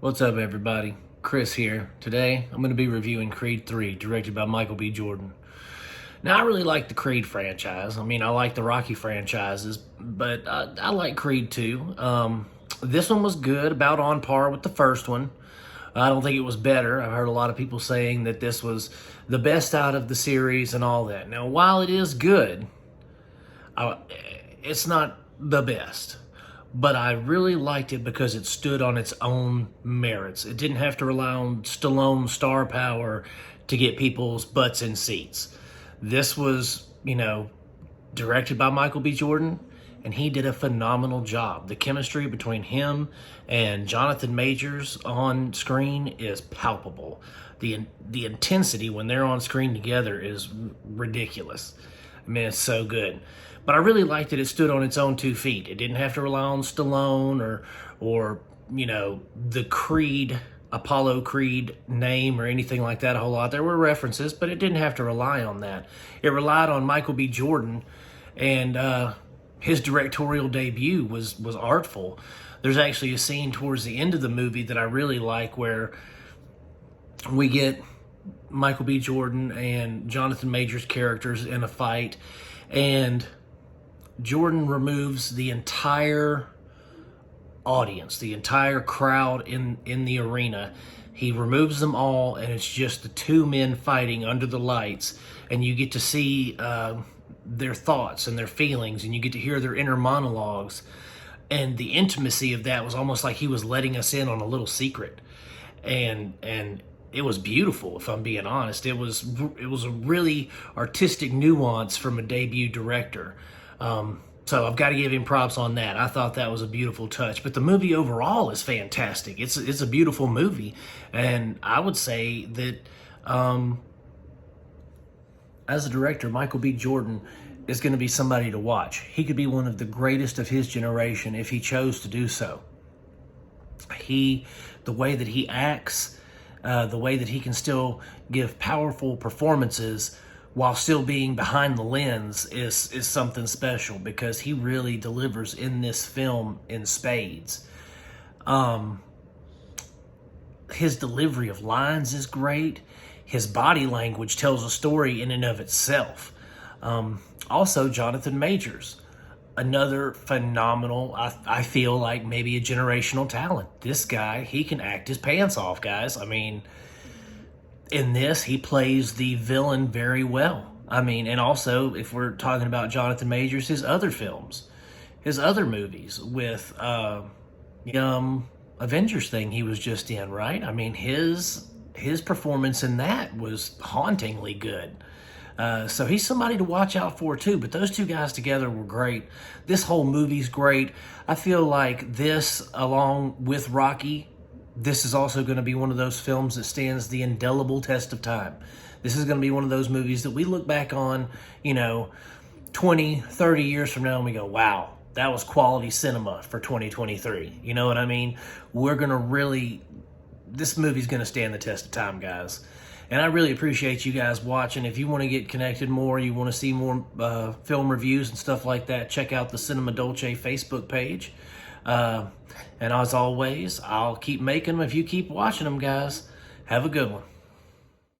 What's up, everybody? Chris here. Today, I'm going to be reviewing Creed 3, directed by Michael B. Jordan. Now, I really like the Creed franchise. I mean, I like the Rocky franchises, but I like Creed 2. This one was good, about on par with the first one. I don't think it was better. I've heard a lot of people saying that this was the best out of the series and all that. Now, while it is good, it's not the best. But I really liked it because it stood on its own merits. It didn't have to rely on Stallone star power to get people's butts in seats. This was, directed by Michael B. Jordan, and he did a phenomenal job. The chemistry between him and Johnathon Majors on screen is palpable. The intensity when they're on screen together is ridiculous. I mean, it's so good. But I really liked that it stood on its own 2 feet. It didn't have to rely on Stallone or the Creed, Apollo Creed name or anything like that a whole lot. There were references, but it didn't have to rely on that. It relied on Michael B. Jordan, and his directorial debut was artful. There's actually a scene towards the end of the movie that I really like where we get Michael B. Jordan and Johnathon Majors' characters in a fight, and Jordan removes the entire audience, the entire crowd in the arena. He removes them all, and it's just the 2 men fighting under the lights, and you get to see their thoughts and their feelings, and you get to hear their inner monologues. And the intimacy of that was almost like he was letting us in on a little secret. And it was beautiful, if I'm being honest. It was a really artistic nuance from a debut director. So I've got to give him props on that. I thought that was a beautiful touch. But the movie overall is fantastic. It's a beautiful movie. And I would say that as a director, Michael B. Jordan is going to be somebody to watch. He could be one of the greatest of his generation if he chose to do so. The way that he acts, the way that he can still give powerful performances while still being behind the lens is something special, because he really delivers in this film in spades. His delivery of lines is great. His body language tells a story in and of itself. Also, Johnathon Majors, another phenomenal, I feel like maybe a generational talent. This guy, he can act his pants off, guys. I mean, in this, he plays the villain very well. I mean, and also, if we're talking about Johnathon Majors, his other films, his other movies with Avengers thing he was just in, right? I mean, his performance in that was hauntingly good. So he's somebody to watch out for too. But those 2 guys together were great. This whole movie's great. I feel like this, along with Rocky, this is also going to be one of those films that stands the indelible test of time. This is going to be one of those movies that we look back on, 20, 30 years from now, and we go, wow, that was quality cinema for 2023. You know what I mean? This movie's going to stand the test of time, guys. And I really appreciate you guys watching. If you want to get connected more, you want to see more film reviews and stuff like that, check out the Cinema Dolce Facebook page. And as always, I'll keep making them if you keep watching them, guys. Have a good one.